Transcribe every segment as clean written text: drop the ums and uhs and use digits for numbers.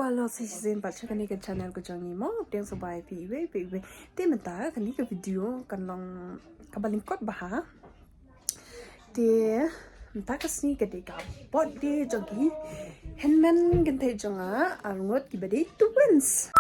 Palo season baca ni ke channel ko jangi mo tiang sabai pi we te menta kani ke video kan long kabalingkot bah te menta kasni ke de ka bot de jogi henman gente jonga arngot ki bade twins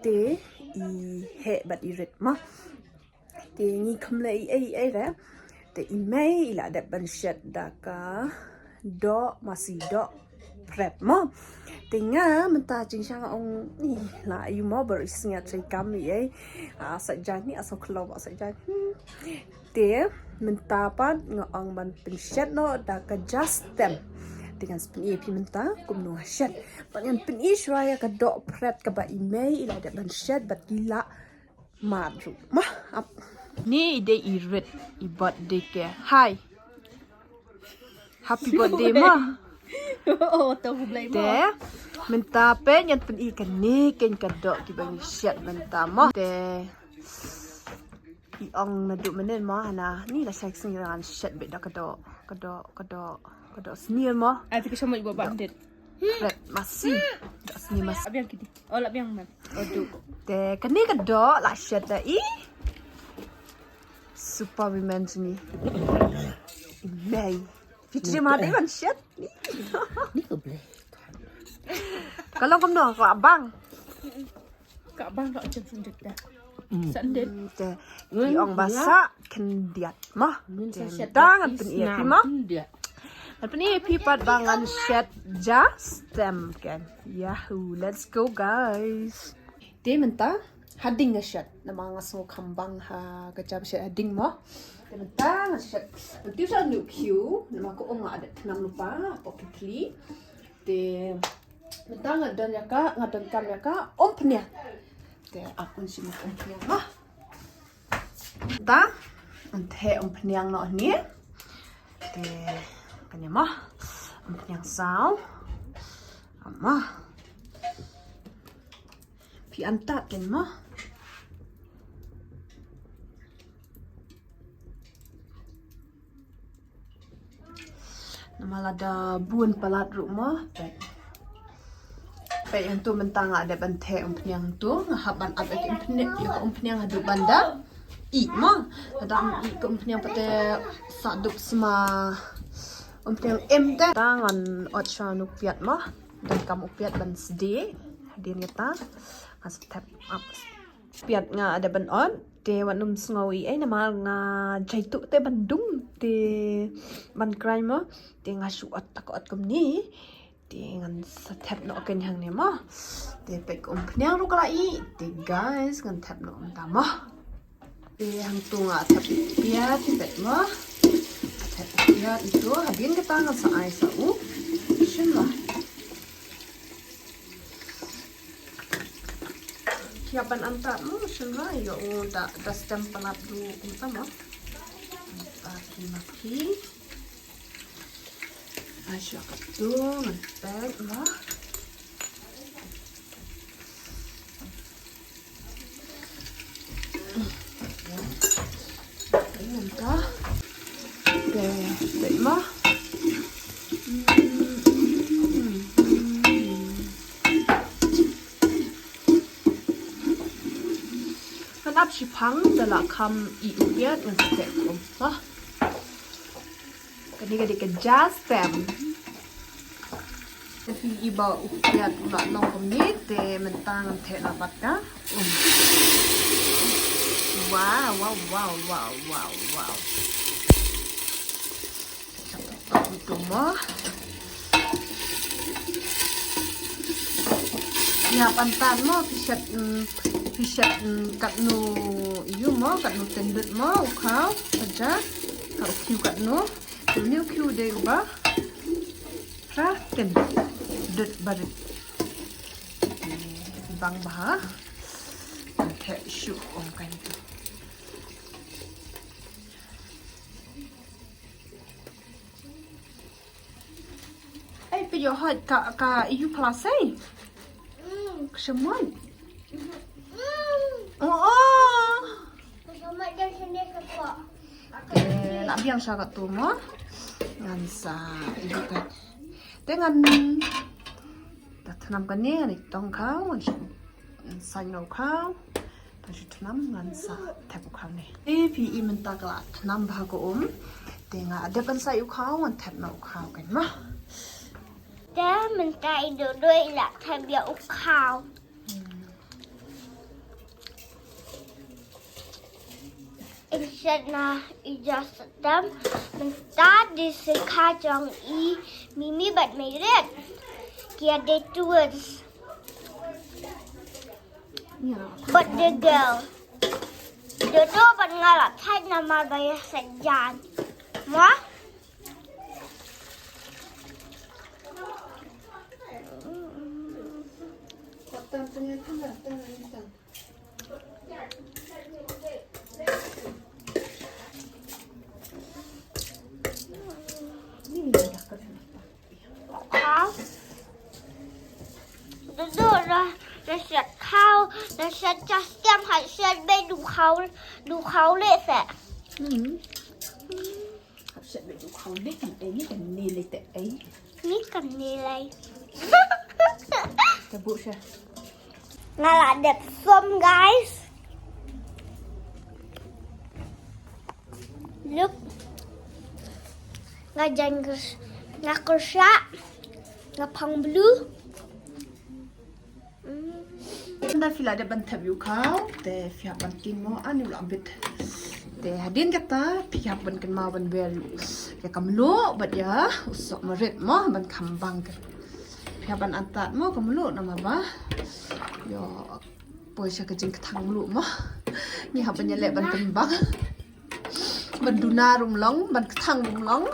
te I he bat I rit ma te ngi khamle ai ra te I mai ila da ban shat da ka do masih do prep ma te nga menta jing sang ong ni la yu mo ber isnga chai kam ni ai sa jan ni aso khlo sa jan te menta pat nga ong ban pin shat no da ka just them dengan spin pi menta kum no shat pangan pin Israel ka do prep ka ba email ila da ban shat bat gila madru ma ni ide irit I birthday ke hi happy birthday ma Oh, tahu belai te menta pe nyan pin I kan ni ken ka do ki ban shat menta ma te I ong na du menen ma na ni la sai sing ran shat be da ka do sneer ma Ati ko sama ibu bandit. prep masih do sneer mas Abiang kiti. Oh, labiang man. Aduh, te kani ka do la shat da I super women ni May Fitri ma de ban shat Ni ko boleh. kalau kamu no ko abang Kak bang tak macam sendiri dah. Sendiri. te I ong basa kan diat ma Sa shat tangan pen ia pi ma Dia. pen ia pi pat bangan shat just them kan yahoo let's go guys te menta hading nga shat na mga so kambang ha kacab shat hading mo te menta nga shat tu sa nu q na ko nga ada tanam lupa pocketly te menta nga don kam yaka ompnya te akun si mo ompnya ma ta ante ompnya no ni te kanya ma ompnya sao ama pi antat ken ma namalada buon palat rumah pe yang tu mentang ada bante umpenyang tu ngahaban ada ke umpenyang yo umpenyang hadu banda I ma adam I ke umpenyang pate sadup sma umpenyang em te tangan otshanu piat ma dan kamu piat ban sede dia nyata as tap up piat nga ada ban on te wanum sngawi ai nama nga jaitu te bandung te ban krai ma te nga suat takot kum ni te ngan sa tap no ken hang ne ma te pek pnyang ru kala I te guys ngan tap no ta ma te hang tu nga tap piat pek ma tap piat itu habin ke tangan sa ai sa u shin la Kiapan antar mo sila yo da stem palat du utama maki asya kaptu ngepek lah entah deh mah Kenapa si pang dalam kam iubiat ngestek lah kani ke just them tapi iba ubiat ulat long komni te mentang te nabat ka wow itu mah ya pantan mo pisat kat nu iyo mo kat nu tendut mo ukau saja kau kiu kat nu ini kiu deh ba ra tendut barit bang bah teh shu om kan tu. Pergi hot ka iu pelasai. Kesemuan. Oh. Sama dia sini kok. Nak biang sangat tu mah. Ngan sa iu kan. Dengan dah tanam kan ni tong kau sai ngau kau. Dah tanam ngan sa tep kau ni. Pi mentah kelak tanam bahago Tengah ada kan sai kau ngan tep ngau kau kan mah. แต่มันใจดูด้วยหลักทะเบียนอุคาว Instead na ijastam mình ta đi sự kha trong ý mimi bật mấy rết kia de tours but the girl the door bật ngay là thay nằm mà bây sạch dàn má khao đưa ra sẽ khao sẽ cho xem hãy xem bên đủ khao lệ sẽ sẽ bị không biết thằng ấy cần đi lấy tệ ấy. biết cần gì đây Cái bụi sao? Nga là đẹp xôm guys. Look. Nga dành nga kerja. Nga pang blue. Anda fila ada ban tabiu kau, te fiat ban kin mo anu lo ambit. Te hadin kata pihak ban kin mau ban belu. Ya kamlo bat ya usok merit mo ban kambang ke. Pihak ban antat mo kamlo nama ba. Yo poi sya kejing ketang lu mo. Ni ha ban nyelek ban tembang. Ban duna rumlong, ban ketang rumlong.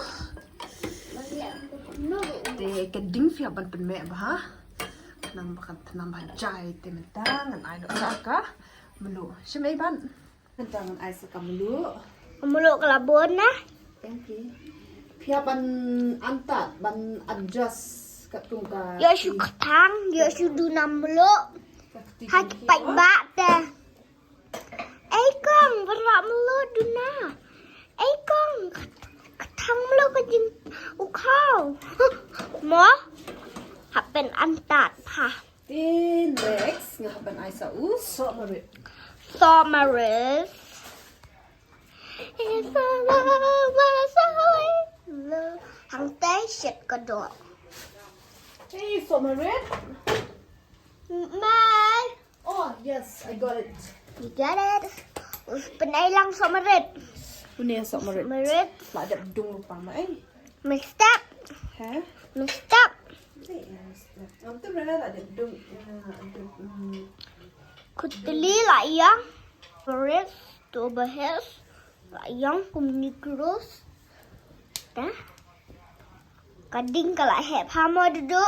Te keding fiat ban pen me ba ha. Tenang bajai tementang ngan ai nak saka melu. Semai ban. Tentang ngan ai saka melu. Meluk kelabon nah. Thank you. Pihak ban antat ban adjust kat tungka. Yo su ketang, yo su dunam meluk. Hai pai bak te. Kong berak meluk duna. Kong ketang meluk ke jing ukau. Mo? เป็นอันตัดค่ะ Tin next ngapan ai sa so marit. Somaris It's a love ทั้งเต้เช็ดกระโดด Hey, so marit. แม่ Oh, yes, I got it. You got it เป็นไอ้ลังสมาริด Punya so marit. มาริด Lah ada dung lupa mai. มิสตับ Ha? มิสตับ Nanti berada ada dung. คุตลีหลายยังมาริดตัวเบเฮสหลายยังกุมนิกรุสนะกระดิ่งกระไหลแห่พามาดู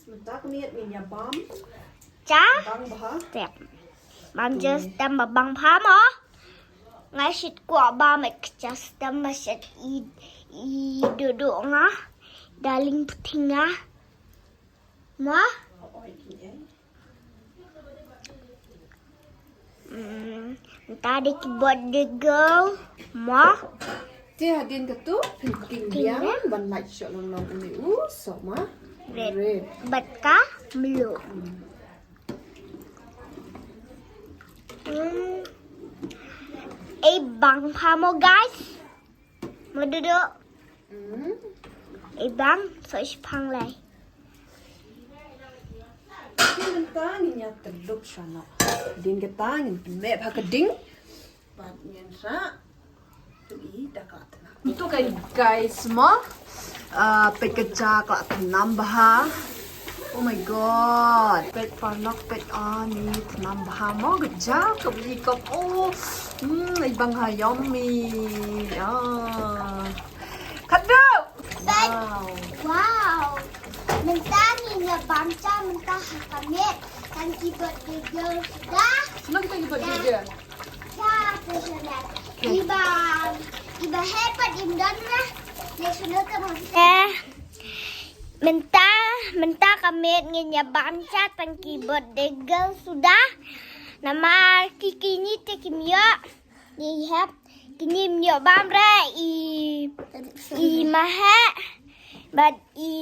Mentak niat minyak bam. จ้า Bang bah. แตกมันจะสตมแบบบังพาหมอไงชิดกว่าบาไม่จะสตมมาชิดอีดูดูนะดาริงพุทิงนะมาtadi buat the girl ma Dia hadin ketu penting dia ban light shot long ini so ma. red batka blue bang pamo guys mau duduk bang so pang lay Din tangin niya teluk sana. Din ke tangin me pa keding. Pat nyen sa. Tuli dakat na. Itu kan guys mo. Pekeja kelak tenam baha. Oh my god. Pet parnok pet ani tenam baha mo geja ke beli kop. Oh. Ibang ha yummy. Kado. Wow. wow mentah ni nya bangsa mentah kamet Tangki bertiga sudah. Senang kita buat juga. Ya, sudah. Iba hebat imdan lah. Dia sudah kemas. Mentah kami ngenyabam sa tangki bertiga sudah. Nama kikini tekimyo. Lihat kini myo bam re i mahe bad i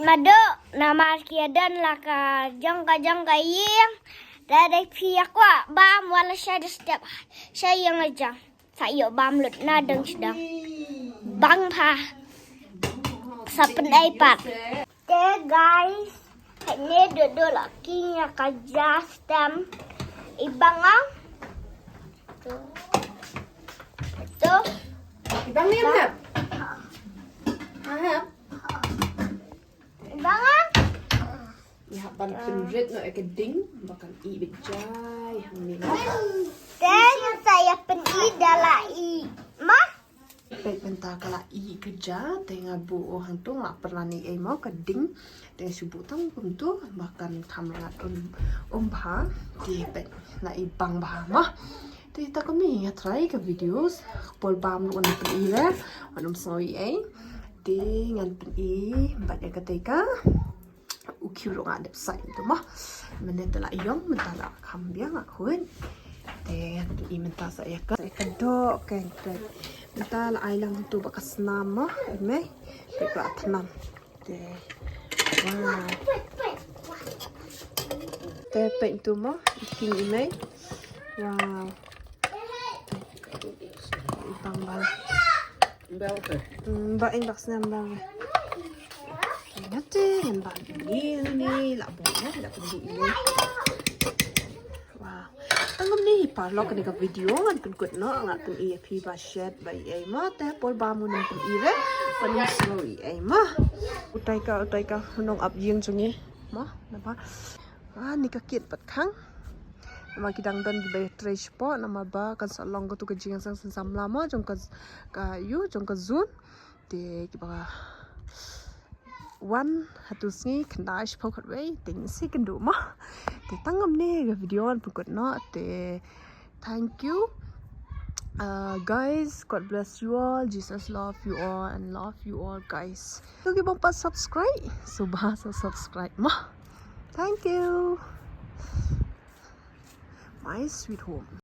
mado nama kiadan laka jang kaying dari pihak wa bam wala syada setiap saya ngajang saya bam lut nadang sedang bang pa sa penaipat guys ini duduk lakinya kajastam ibangang tuh Ibang ni Hap. Hap. ibangang Ihapan penrit no ekeding bakal i bejai hang ni. dan saya peni dalam i mah Baik bentar kala i kerja tengah bu hang tu ngak pernah ni mau keding tengah subuh tang pun tu makan kamera bha di baik na ibang bah mah. Kita kami ya try ke videos pol bam lu pen i le anum soi ai di ngan pen i bat ya ketika ukiu lu ngadep sai tu mah menetala yong mentala kam biang akun te tu i menta saya ka kedok kan mentala ai lang tu bakas nama me pekla tanam te wow te pen tu mah king ime wow bang bang mbak yang baksa mbak nanti mbak ini lah boleh lah pergi ini wow tanggung ni parlok ni ka video ngan kun kut no ngat kun EP ba share ba ai ma te pol ba mun kun ire panin slow ai ma utai ka nong up yeng chungi ma napa ni ka kit pat khang nama kidang dan di bay trash po nama ba kan sa long tu kajing sang sam lama jong ka yu jong ka zun de ki ba one hatusngi khnaish po khat wei ting si kan du ma te tangam ne ga video an pukot no te thank you guys, God bless you all, Jesus love you all and love you all guys. So give up subscribe so bahasa subscribe ma. Thank you. My sweet home.